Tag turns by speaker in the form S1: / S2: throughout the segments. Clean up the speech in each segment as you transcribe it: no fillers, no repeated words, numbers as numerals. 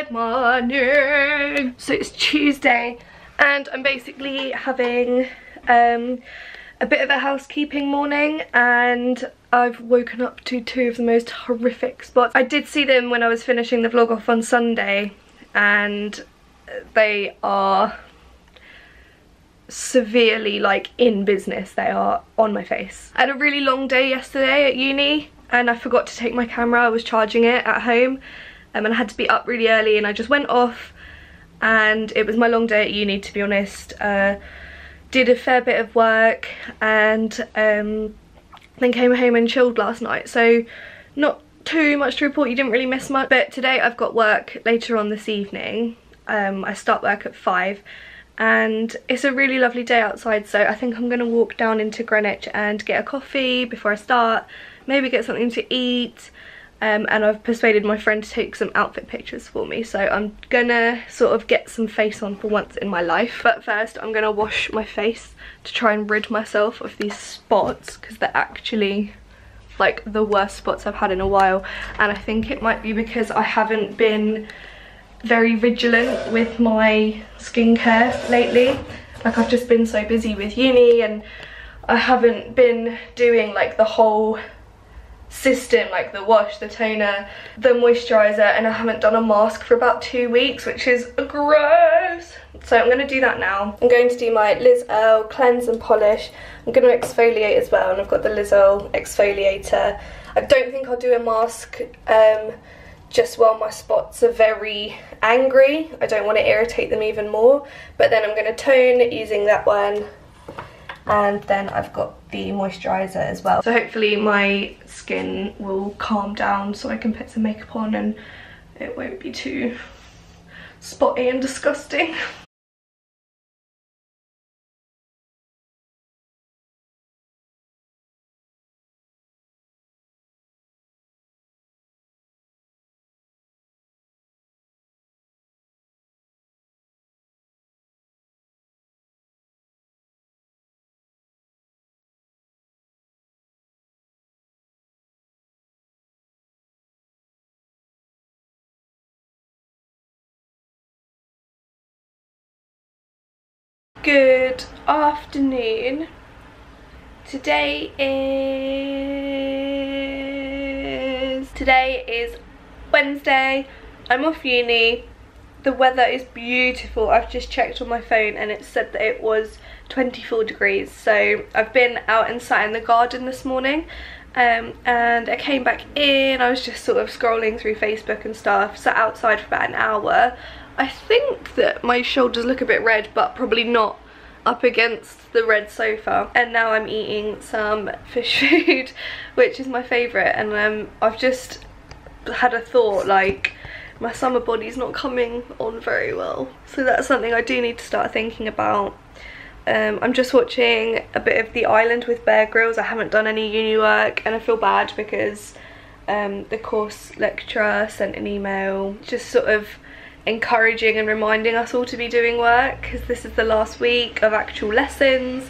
S1: Good morning. So it's Tuesday and I'm basically having a bit of a housekeeping morning, and I've woken up to two of the most horrific spots. I did see them when I was finishing the vlog off on Sunday, and they are severely like in business. They are on my face. I had a really long day yesterday at uni and I forgot to take my camera. I was charging it at home and I had to be up really early, and I just went off, and it was my long day at uni, to be honest. Did a fair bit of work and then came home and chilled last night, so not too much to report. You didn't really miss much. But today I've got work later on this evening. I start work at 5 and it's a really lovely day outside, so I think I'm going to walk down into Greenwich and get a coffee before I start, maybe get something to eat, and I've persuaded my friend to take some outfit pictures for me, so I'm gonna sort of get some face on for once in my life. But first I'm gonna wash my face to try and rid myself of these spots, because they're actually like the worst spots I've had in a while, and I think it might be because I haven't been very vigilant with my skincare lately. Like, I've just been so busy with uni and I haven't been doing like the whole system, like the wash, the toner, the moisturizer, and I haven't done a mask for about 2 weeks, which is gross. So I'm going to do that now. I'm going to do my Liz Earl cleanse and polish. I'm going to exfoliate as well, and I've got the Liz Earl exfoliator. I don't think I'll do a mask just while my spots are very angry. I don't want to irritate them even more, but then I'm going to tone using that one, and then I've got the moisturiser as well. So hopefully my skin will calm down so I can put some makeup on and it won't be too spotty and disgusting. Good afternoon. Today is Wednesday. I'm off uni. The weather is beautiful. I've just checked on my phone and it said that it was 24 degrees. So I've been out and sat in the garden this morning, and I came back in. I was just sort of scrolling through Facebook and stuff. Sat outside for about an hour. I think that my shoulders look a bit red, but probably not up against the red sofa. And now I'm eating some fish food, which is my favourite, and I've just had a thought, like, my summer body's not coming on very well, so that's something I do need to start thinking about. I'm just watching a bit of The Island with Bear Grylls. I haven't done any uni work and I feel bad because the course lecturer sent an email just sort of encouraging and reminding us all to be doing work, because this is the last week of actual lessons,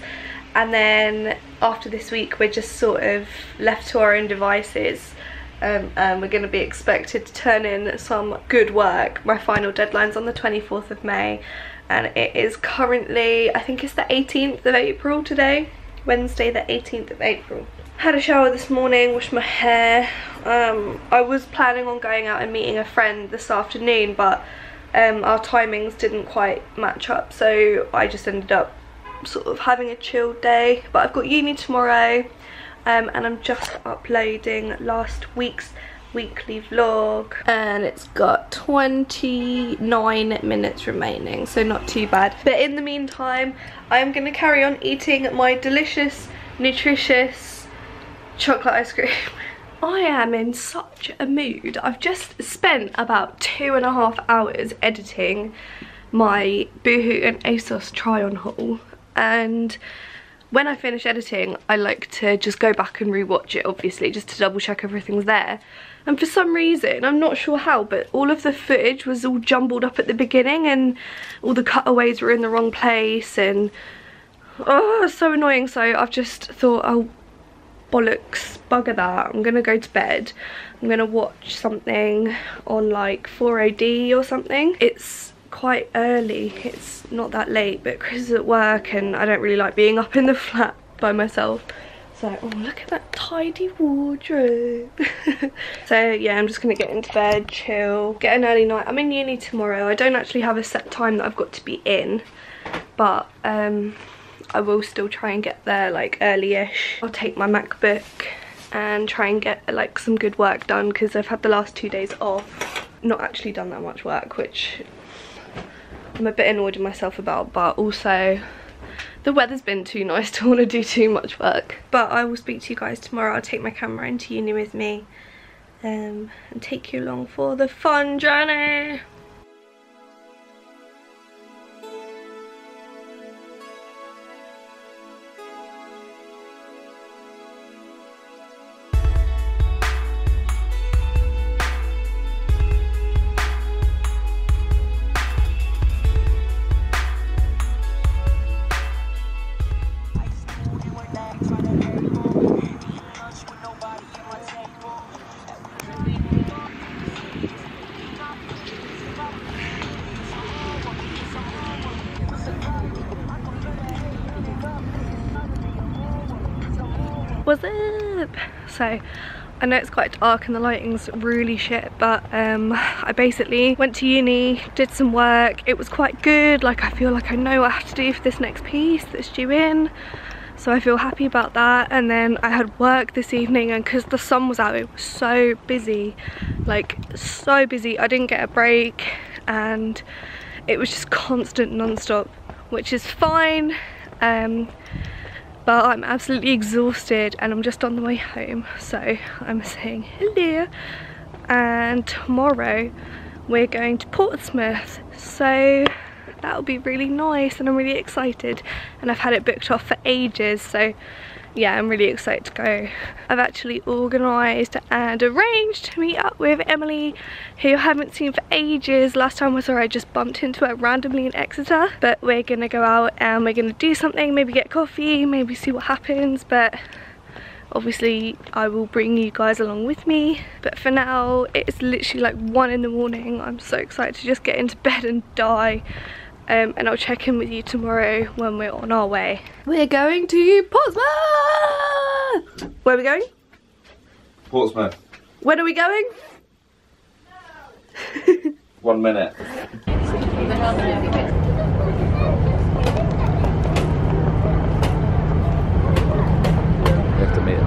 S1: and then after this week we're just sort of left to our own devices, and we're going to be expected to turn in some good work. My final deadline's on the 24th of May and it is currently, I think it's the 18th of April today, Wednesday the 18th of April. Had a shower this morning, washed my hair. I was planning on going out and meeting a friend this afternoon, but our timings didn't quite match up, so I just ended up sort of having a chill day. But I've got uni tomorrow, and I'm just uploading last week's weekly vlog, and it's got 29 minutes remaining, so not too bad. But in the meantime, I'm going to carry on eating my delicious, nutritious chocolate ice cream. I am in such a mood. I've just spent about 2.5 hours editing my Boohoo and ASOS try on haul, and when I finish editing I like to just go back and rewatch it, obviously, just to double check everything's there. And for some reason, I'm not sure how, but all of the footage was all jumbled up at the beginning and all the cutaways were in the wrong place, and oh, it's so annoying. So I've just thought I'll bollocks, bugger that. I'm gonna go to bed. I'm gonna watch something on like 4OD or something. It's quite early, it's not that late, but Chris is at work and I don't really like being up in the flat by myself. So, oh, look at that tidy wardrobe. So yeah, I'm just gonna get into bed, chill, get an early night. I'm in uni tomorrow. I don't actually have a set time that I've got to be in, but I will still try and get there like early-ish. I'll take my MacBook and try and get like some good work done, because I've had the last 2 days off, not actually done that much work, which I'm a bit annoyed with myself about, but also the weather's been too nice to want to do too much work. But I will speak to you guys tomorrow. I'll take my camera into uni with me and take you along for the fun journey. What's up? So I know it's quite dark and the lighting's really shit, but I basically went to uni, did some work. It was quite good. Like, I feel like I know what I have to do for this next piece that's due in, so I feel happy about that. And then I had work this evening, and because the sun was out, it was so busy, like so busy. I didn't get a break and it was just constant non-stop, which is fine. But I'm absolutely exhausted and I'm just on the way home, so I'm saying hello. And tomorrow we're going to Portsmouth, so that'll be really nice and I'm really excited, and I've had it booked off for ages, so yeah, I'm really excited to go. I've actually organised and arranged to meet up with Emily, who I haven't seen for ages. Last time I saw her, I just bumped into her randomly in Exeter. But we're gonna go out and we're gonna do something, maybe get coffee, maybe see what happens. But obviously I will bring you guys along with me. But for now, it's literally like 1 in the morning. I'm so excited to just get into bed and die. And I'll check in with you tomorrow when we're on our way. We're going to Portsmouth! Where are we going?
S2: Portsmouth.
S1: When are we going?
S2: 1 minute.
S3: You have to meet him.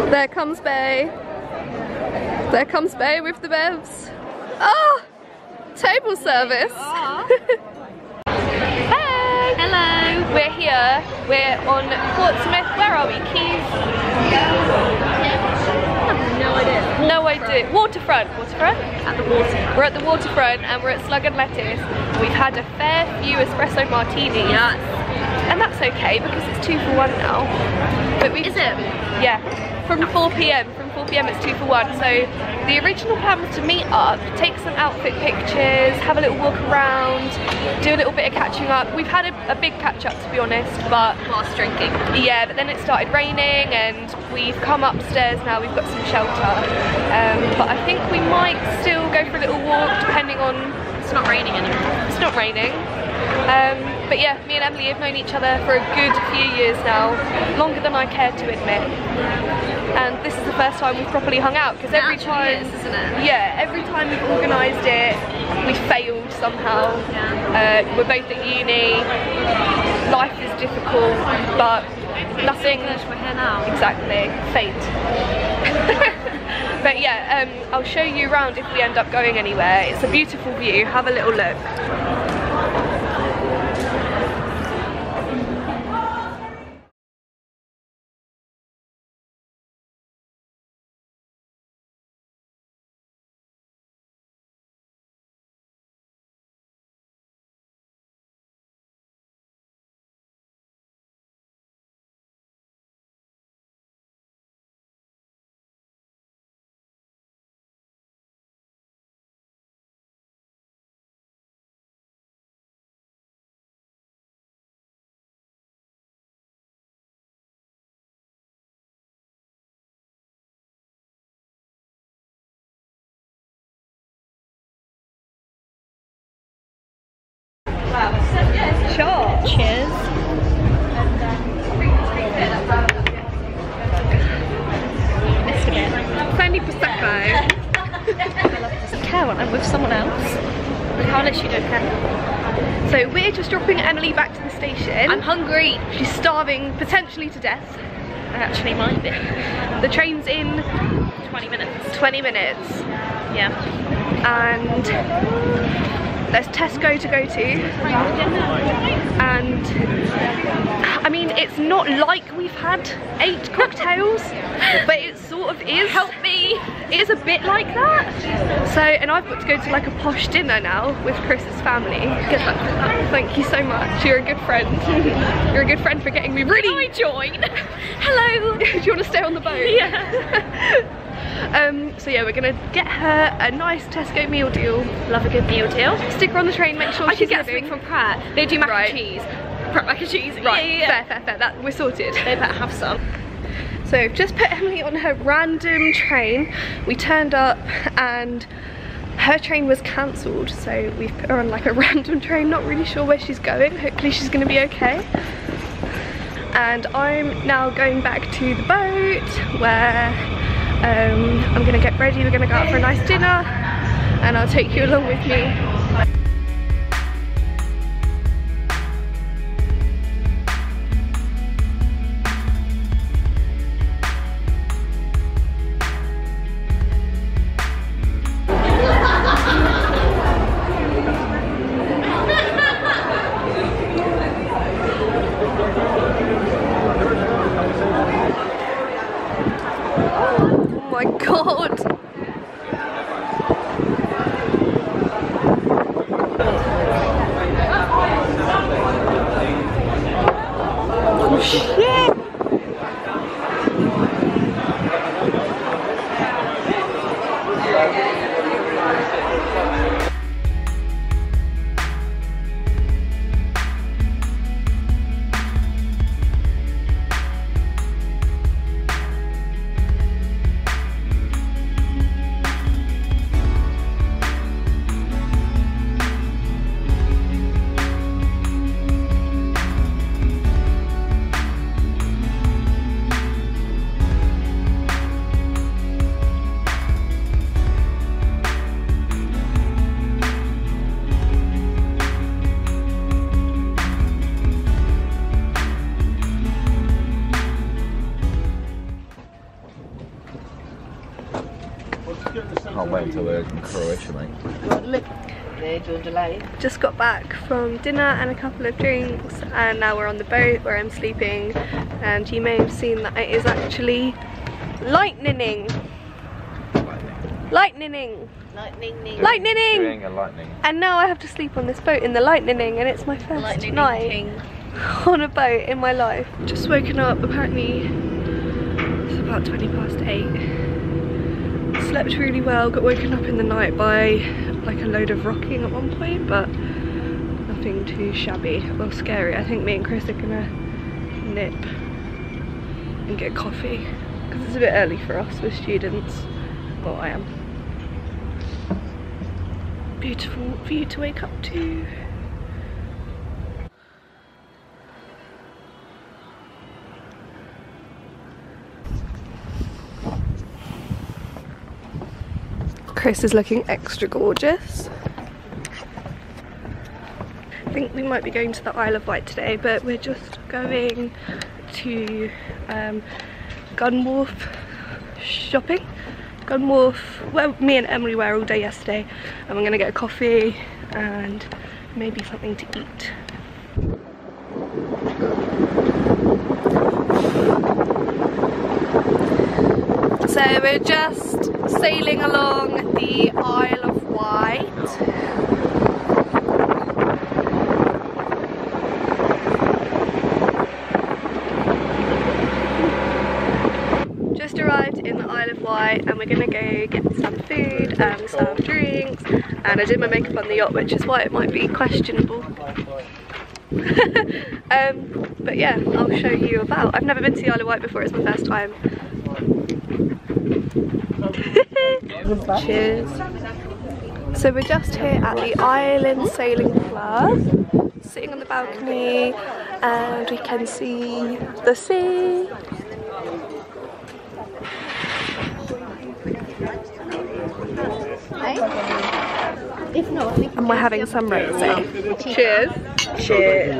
S1: There comes Bay. There comes Bay with the bevs. Oh! Table service. Hey! Hello! We're here. We're on Portsmouth. Where are we? Keys? No idea. No idea. Waterfront. Waterfront? At the waterfront. We're at the waterfront and we're at Slug and Lettuce. We've had a fair few espresso martinis. Yes. And that's okay because it's 2 for 1 now. But we. Is it? Yeah. From 4 PM. From 4 PM it's 2 for 1. So the original plan was to meet up, take some outfit pictures, have a little walk around, do a little bit of catching up. We've had a big catch up, to be honest, but whilst drinking. Yeah, but then it started raining and we've come upstairs now, we've got some shelter. But I think we might still go for a little walk depending on... It's not raining anymore. It's not raining. But yeah, me and Emily have known each other for a good few years now, longer than I care to admit. And this is the first time we've properly hung out, because every time, isn't it? Yeah, every time we've organised it, we failed somehow. Yeah. We're both at uni, life is difficult, but nothing. We're here now. Exactly, fate. But yeah, I'll show you around if we end up going anywhere. It's a beautiful view. Have a little look. shot.
S4: Cheers. Missed a bit.
S1: Only Prosecco.
S4: Care when I'm with someone else. How literally don't care.
S1: So we're just dropping Emily back to the station.
S4: I'm hungry.
S1: She's starving potentially to death.
S4: I actually might be.
S1: The train's in
S4: 20 minutes.
S1: 20 minutes.
S4: Yeah.
S1: And there's Tesco to go to. And I mean, it's not like we've had 8 cocktails, but it sort of is.
S4: Help me.
S1: It is a bit like that. So, and I've got to go to like a posh dinner now with Chris's family.
S4: Good luck with that.
S1: Thank you so much. You're a good friend. You're a good friend for getting me ready.
S4: I join. Hello.
S1: Do you want to stay on the boat?
S4: Yeah.
S1: So yeah, we're gonna get her a nice Tesco meal deal.
S4: Love a good meal deal.
S1: Stick her on the train, make sure
S4: I
S1: she's
S4: could get
S1: living.
S4: something from Pratt. They do mac
S1: Right.
S4: and cheese. Pratt mac and cheese.
S1: Right,
S4: Yeah.
S1: fair. That we're sorted.
S4: They better have some.
S1: So I've just put Emily on her random train. We turned up and her train was cancelled, so we've put her on like a random train, not really sure where she's going. Hopefully she's gonna be okay. And I'm now going back to the boat where I'm gonna get ready. We're gonna go out for a nice dinner and I'll take you along with me. Oh my god! Oh shit!
S3: Can't wait until we're in Croatia, mate.
S1: Just got back from dinner and a couple of drinks, and now we're on the boat where I'm sleeping, and you may have seen that it is actually lightning.
S4: Lightning.
S3: Doing a lightning.
S1: And now I have to sleep on this boat in the lightning, and it's my first
S4: Lightning
S1: night
S4: King.
S1: on a boat in my life. Just woken up, apparently it's about 8:20. Slept really well, got woken up in the night by like a load of rocking at one point, but nothing too shabby or scary. I think me and Chris are gonna nip and get coffee because it's a bit early for us with students. Well, I am. Beautiful view to wake up to. Chris is looking extra gorgeous. I think we might be going to the Isle of Wight today, but we're just going to Gunwharf shopping. Gunwharf, well, me and Emily were all day yesterday, and we're gonna get a coffee and maybe something to eat. So we're just sailing along the Isle of Wight. Just arrived in the Isle of Wight, and we're gonna go get some food and some drinks, and I did my makeup on the yacht, which is why it might be questionable. But yeah, I'll show you about. I've never been to the Isle of Wight before, it's my first time. Cheers. So we're just here at the Island Sailing Club. Sitting on the balcony and we can see the sea. And we're having some rosé. Cheers. Cheers.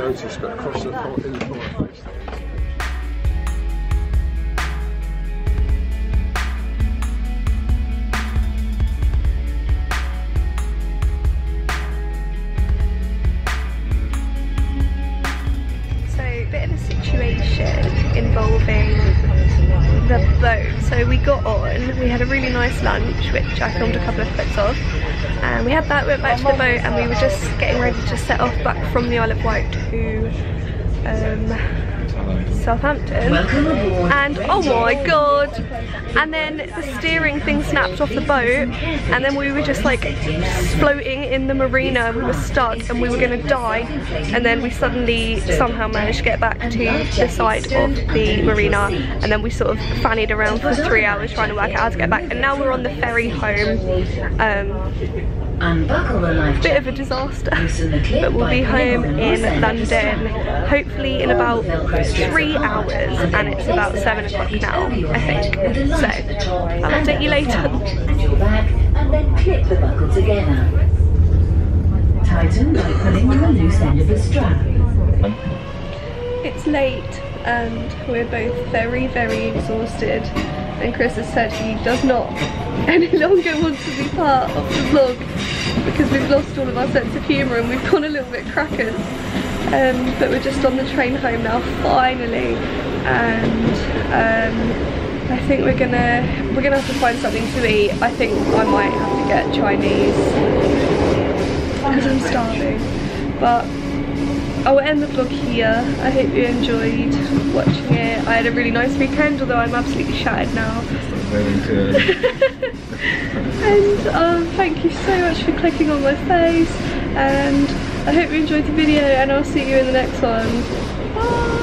S1: Bit of a situation involving the boat. So we got on, we had a really nice lunch which I filmed a couple of clips of, and we had that, went back to the boat, and we were just getting ready to set off back from the Isle of Wight to Southampton, and oh my god, and then the steering thing snapped off the boat, and then we were just like floating in the marina. We were stuck and we were gonna die, and then we suddenly somehow managed to get back to the side of the marina, and then we sort of fannied around for 3 hours trying to work out how to get back, and now we're on the ferry home. Bit of a disaster, but we'll be home in London hopefully in about 3 hours, and it's about 7 o'clock now, I think. So I'll update you later.
S5: And then clip the buckle together. Tighten by pulling on the loose end of the strap.
S1: It's late and we're both very, very exhausted, and Chris has said he does not any longer want to be part of the vlog because we've lost all of our sense of humour and we've gone a little bit crackers. But we're just on the train home now finally, and I think we're gonna have to find something to eat. I think I might have to get Chinese because I'm starving, but I will end the vlog here. I hope you enjoyed watching it. I had a really nice weekend, although I'm absolutely shattered now.
S3: Very good.
S1: And thank you so much for clicking on my face, and I hope you enjoyed the video, and I'll see you in the next one. Bye!